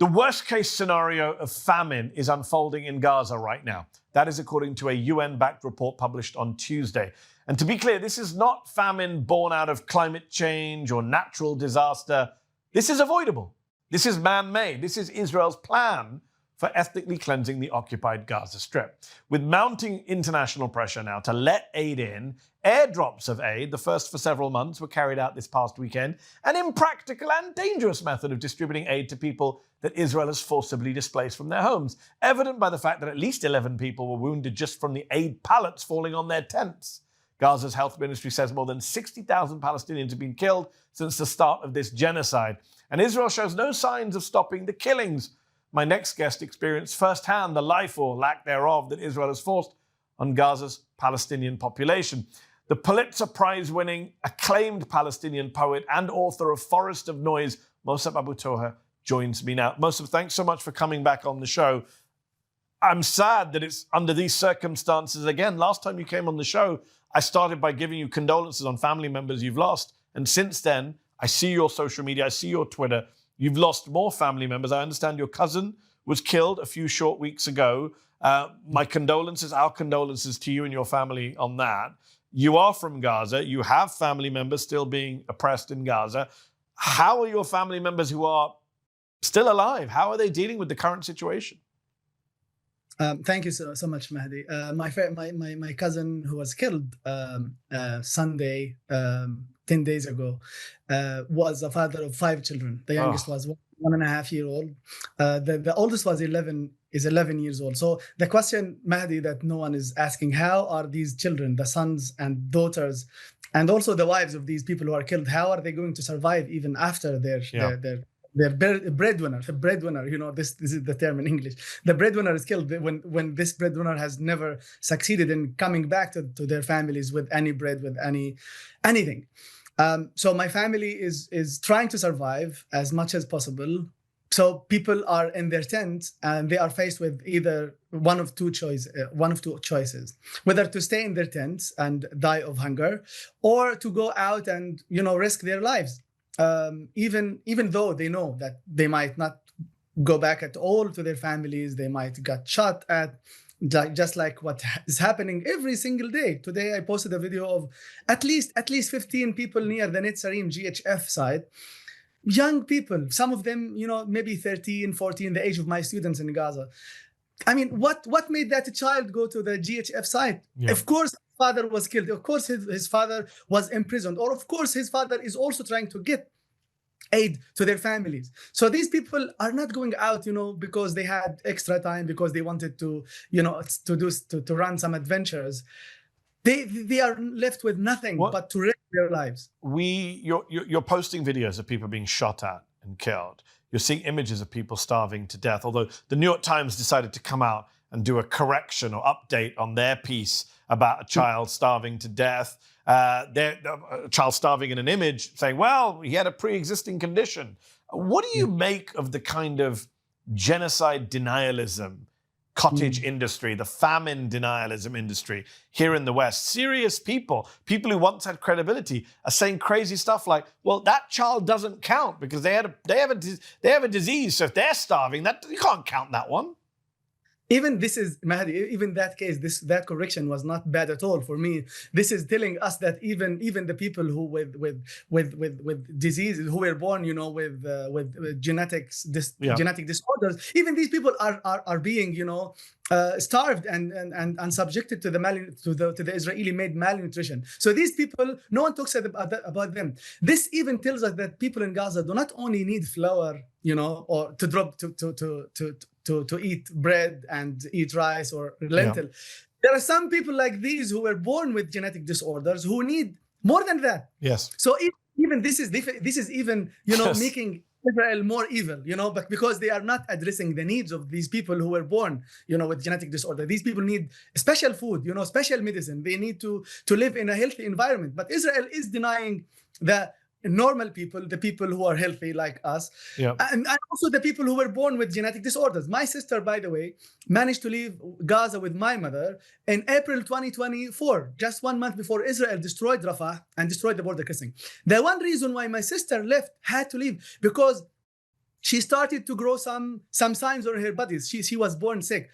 The worst case scenario of famine is unfolding in Gaza right now. That is according to a UN-backed report published on Tuesday. And to be clear, this is not famine born out of climate change or natural disaster. This is avoidable. This is man-made. This is Israel's plan for ethnically cleansing the occupied Gaza Strip. With mounting international pressure now to let aid in, airdrops of aid, the first for several months, were carried out this past weekend, an impractical and dangerous method of distributing aid to people that Israel has forcibly displaced from their homes, evident by the fact that at least 11 people were wounded just from the aid pallets falling on their tents. Gaza's health ministry says more than 60,000 Palestinians have been killed since the start of this genocide, and Israel shows no signs of stopping the killings. My next guest experienced firsthand the life or lack thereof that Israel has forced on Gaza's Palestinian population. The Pulitzer Prize winning, acclaimed Palestinian poet and author of Forest of Noise, Mosab Abu Toha, joins me now. Mosab, thanks so much for coming back on the show. I'm sad that it's under these circumstances again. Last time you came on the show, I started by giving you condolences on family members you've lost. And since then, I see your social media, I see your Twitter. You've lost more family members. I understand your cousin was killed a few short weeks ago. My condolences, our condolences to you and your family on that. You are from Gaza. You have family members still being oppressed in Gaza. How are your family members who are still alive? How are they dealing with the current situation? Thank you so much, Mehdi. My cousin who was killed Sunday, 10 days ago, was a father of 5 children. The youngest was 1.5-year-old. The oldest was 11 years old. So the question, Mehdi, that no one is asking, how are these children, the sons and daughters, and also the wives of these people who are killed, how are they going to survive even after their breadwinner, this is the term in English. The breadwinner is killed when this breadwinner has never succeeded in coming back to their families with any bread, with anything. So my family is trying to survive as much as possible. So people are in their tents and they are faced with either one of two choices, whether to stay in their tents and die of hunger, or to go out and risk their lives. Even though they know that they might not go back at all to their families, they might get shot at, just like what is happening every single day. Today, I posted a video of at least 15 people near the Netzarim GHF site. Young people, some of them, maybe 13, 14, the age of my students in Gaza. I mean, what made that child go to the GHF site? Yeah. Of course, father was killed. Of course, his father was imprisoned. Or of course, his father is also trying to get aid to their families. So these people are not going out, because they had extra time, because they wanted to, to run some adventures. They are left with nothing but to risk their lives. You're posting videos of people being shot at and killed. You're seeing images of people starving to death, although the New York Times decided to come out and do a correction or update on their piece about a child starving to death. A child starving in an image saying, well, he had a pre-existing condition. What do you make of the kind of genocide denialism, cottage industry, the famine denialism industry here in the West? Serious people who once had credibility, are saying crazy stuff like, well, that child doesn't count because they have a disease. So if they're starving, you can't count that one. Even this is, Mehdi, even that case, that correction was not bad at all for me. This is telling us that even the people who with diseases, who were born, with genetic disorders, even these people are being, starved and subjected to the Israeli-made malnutrition. So these people, no one talks about them. This even tells us that people in Gaza do not only need flour, or to drop to eat bread and eat rice or lentil. Yeah. There are some people like these who were born with genetic disorders who need more than that. Yes. So even this is even making Israel more evil, but because they are not addressing the needs of these people who were born, with genetic disorder. These people need special food, special medicine. They need to live in a healthy environment. But Israel is denying the normal people, the people who are healthy like us, and also the people who were born with genetic disorders. My sister, by the way, managed to leave Gaza with my mother in April 2024, just 1 month before Israel destroyed Rafah and destroyed the border crossing. The one reason why my sister had to leave, because she started to grow some signs on her body. She was born sick.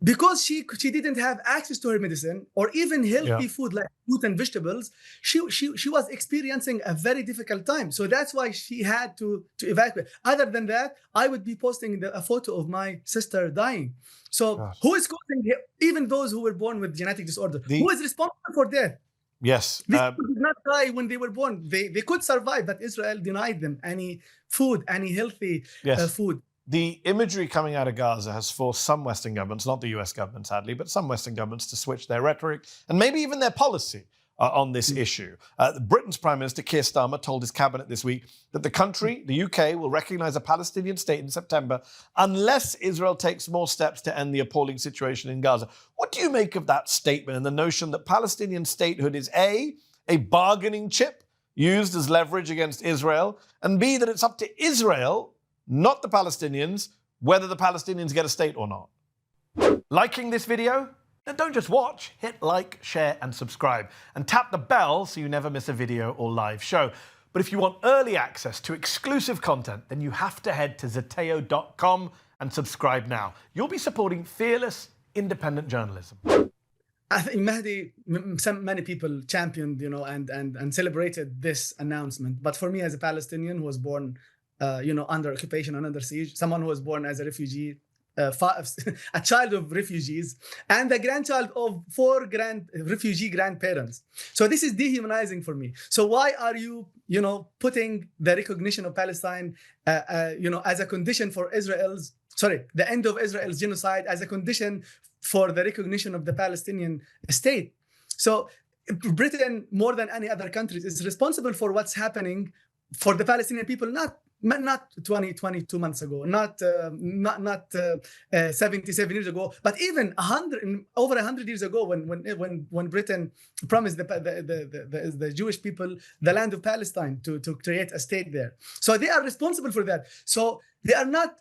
Because she didn't have access to her medicine or even healthy food like fruit and vegetables, she was experiencing a very difficult time. So that's why she had to evacuate. Other than that, I would be posting a photo of my sister dying. So who is causing, even those who were born with genetic disorder, who is responsible for that? Yes. These people did not die when they were born. They could survive, but Israel denied them any food, any healthy food. The imagery coming out of Gaza has forced some Western governments, not the US government, sadly, but some Western governments to switch their rhetoric and maybe even their policy on this issue. Britain's Prime Minister Keir Starmer told his cabinet this week that the country, the UK, will recognize a Palestinian state in September unless Israel takes more steps to end the appalling situation in Gaza. What do you make of that statement and the notion that Palestinian statehood is A, a bargaining chip used as leverage against Israel, and B, that it's up to Israel, not the Palestinians, whether the Palestinians get a state or not? Liking this video? Then don't just watch, hit like, share and subscribe. And tap the bell so you never miss a video or live show. But if you want early access to exclusive content, then you have to head to zateo.com and subscribe now. You'll be supporting fearless, independent journalism. I think Mehdi, many people championed, and celebrated this announcement. But for me, as a Palestinian who was born under occupation and under siege, someone who was born as a refugee, a child of refugees, and the grandchild of 4 refugee grandparents. So this is dehumanizing for me. So why are you, putting the recognition of Palestine, as a condition for the end of Israel's genocide as a condition for the recognition of the Palestinian state? So Britain, more than any other countries, is responsible for what's happening for the Palestinian people, not 22 months ago, not 77 years ago, but even over 100 years ago, when Britain promised the Jewish people the land of Palestine to create a state there. So they are responsible for that. So they are not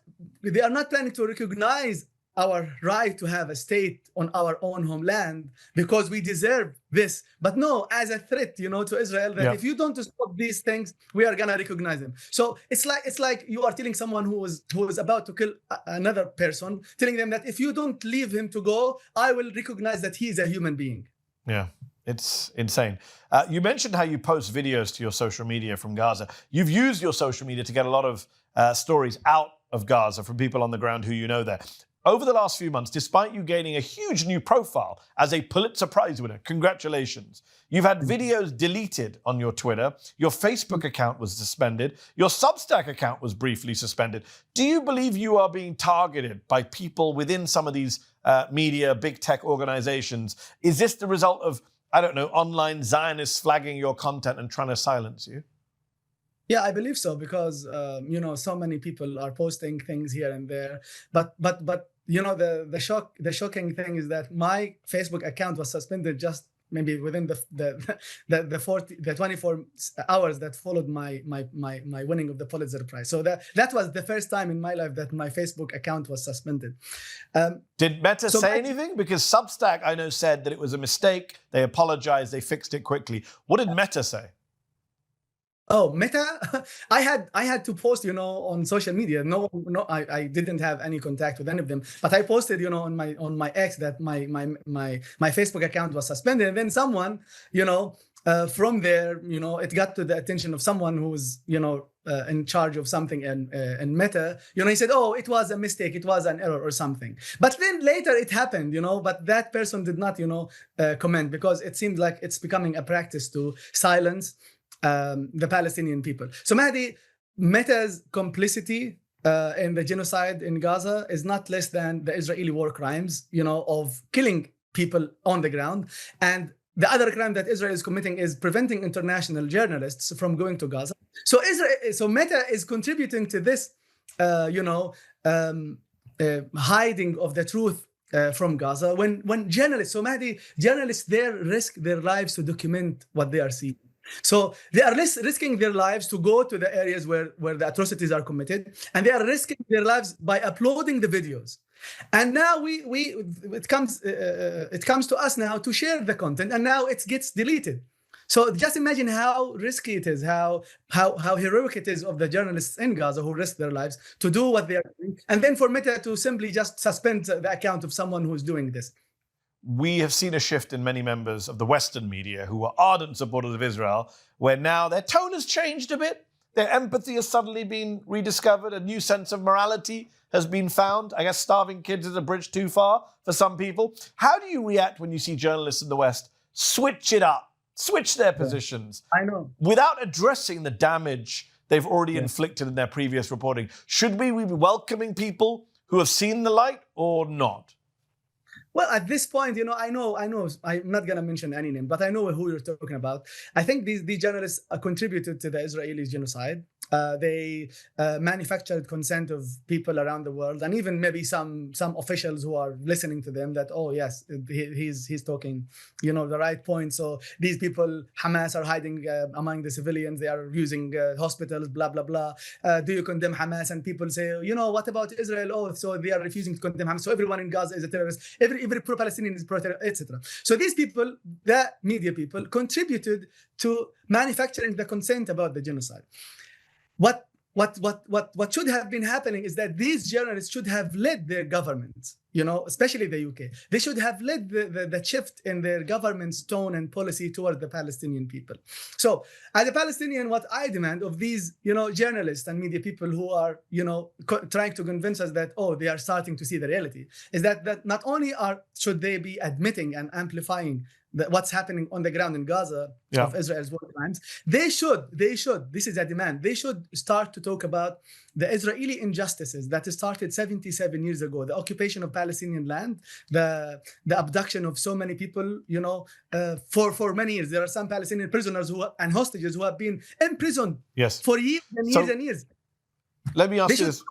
planning to recognize our right to have a state on our own homeland because we deserve this, but no, as a threat, to Israel, that if you don't stop these things, we are gonna recognize them. So it's like you are telling someone who is about to kill another person, telling them that if you don't leave him to go, I will recognize that he is a human being. Yeah. It's insane. You mentioned how you post videos to your social media from Gaza. You've used your social media to get a lot of stories out of Gaza from people on the ground who you know there. Over the last few months, despite you gaining a huge new profile as a Pulitzer Prize winner, congratulations, you've had videos deleted on your Twitter, your Facebook account was suspended, your Substack account was briefly suspended. Do you believe you are being targeted by people within some of these media, big tech organizations? Is this the result of, online Zionists flagging your content and trying to silence you? Yeah, I believe so, because so many people are posting things here and there. But the shocking thing is that my Facebook account was suspended just maybe within the 24 hours that followed my winning of the Pulitzer Prize. So that was the first time in my life that my Facebook account was suspended. Did Meta say anything? Because Substack, I know, said that it was a mistake. They apologized. They fixed it quickly. What did Meta say? Oh, Meta! I had to post, on social media. No, I didn't have any contact with any of them. But I posted, on my X that my Facebook account was suspended, and then someone, from there, it got to the attention of someone who was, in charge of something in Meta. He said, "Oh, it was a mistake. It was an error or something." But then later it happened, But that person did not, comment, because it seemed like it's becoming a practice to silence the Palestinian people. So Mehdi, Meta's complicity in the genocide in Gaza is not less than the Israeli war crimes, of killing people on the ground. And the other crime that Israel is committing is preventing international journalists from going to Gaza. So Meta is contributing to this, hiding of the truth from Gaza. When journalists, so Mehdi, journalists there risk their lives to document what they are seeing. So they are risking their lives to go to the areas where the atrocities are committed, and they are risking their lives by uploading the videos. And now it comes to us now to share the content, and now it gets deleted. So just imagine how risky it is, how heroic it is of the journalists in Gaza who risk their lives to do what they are doing, and then for Meta to simply just suspend the account of someone who's doing this. We have seen a shift in many members of the Western media who are ardent supporters of Israel, where now their tone has changed a bit. Their empathy has suddenly been rediscovered. A new sense of morality has been found. I guess starving kids is a bridge too far for some people. How do you react when you see journalists in the West switch it up, switch their positions? I know. Without addressing the damage they've already inflicted in their previous reporting? Should we be welcoming people who have seen the light or not? Well, at this point, I know, I'm not going to mention any name, but I know who you're talking about. I think these journalists contributed to the Israeli genocide. They manufactured consent of people around the world, and even maybe some officials who are listening to them that, oh yes, he's talking, the right point. So these people, Hamas, are hiding among the civilians. They are using hospitals, blah blah blah. Do you condemn Hamas? And people say, what about Israel? Oh, so they are refusing to condemn Hamas. So everyone in Gaza is a terrorist. Every pro-Palestinian is pro-terrorist, etc. So these people, the media people, contributed to manufacturing the consent about the genocide. What should have been happening is that these journalists should have led their governments, especially the UK. They should have led the shift in their government's tone and policy toward the Palestinian people. So as a Palestinian, what I demand of these, journalists and media people who are, trying to convince us that, they are starting to see the reality, is that not only should they be admitting and amplifying what's happening on the ground in Gaza of Israel's war crimes, they should, this is a demand, they should start to talk about the Israeli injustices that started 77 years ago, the occupation of Palestinian land, the abduction of so many people, for many years. There are some Palestinian prisoners and hostages who have been imprisoned for years and years and years. Let me ask you this.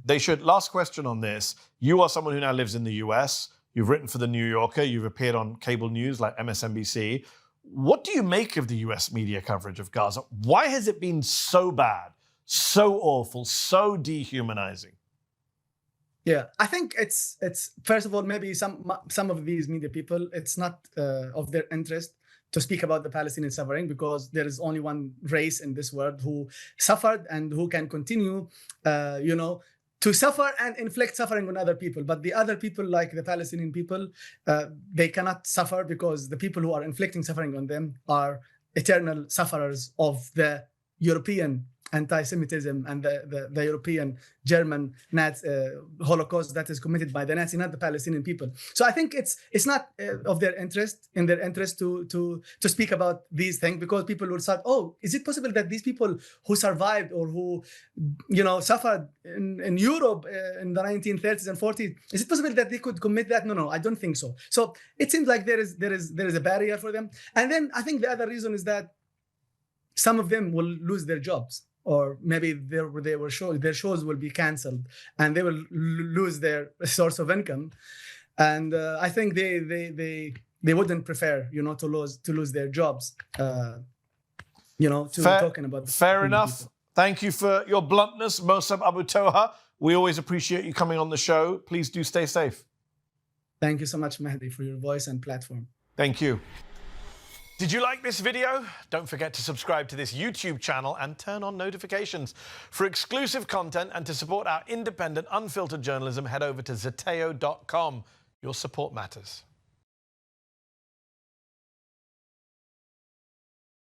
They should. Last question on this. You are someone who now lives in the US. You've written for The New Yorker. You've appeared on cable news like MSNBC. What do you make of the US media coverage of Gaza? Why has it been so bad, so awful, so dehumanizing? Yeah, I think it's first of all, maybe some of these media people, it's not of their interest to speak about the Palestinian suffering, because there is only one race in this world who suffered and who can continue, to suffer and inflict suffering on other people. But the other people, like the Palestinian people, they cannot suffer because the people who are inflicting suffering on them are eternal sufferers of the European anti-Semitism and the European German Holocaust that is committed by the Nazi, not the Palestinian people. So I think it's not in their interest to speak about these things, because people will start, is it possible that these people who survived or who suffered in Europe in the 1930s and 40s, is it possible that they could commit that? No, I don't think so. So it seems like there is a barrier for them. And then I think the other reason is that some of them will lose their jobs, or maybe their shows will be canceled and they will lose their source of income. And I think they wouldn't prefer, to lose their jobs, talking about. Fair enough. People. Thank you for your bluntness, Mosab Abu Toha. We always appreciate you coming on the show. Please do stay safe. Thank you so much, Mehdi, for your voice and platform. Thank you. Did you like this video? Don't forget to subscribe to this YouTube channel and turn on notifications. For exclusive content and to support our independent, unfiltered journalism, head over to Zateo.com. Your support matters.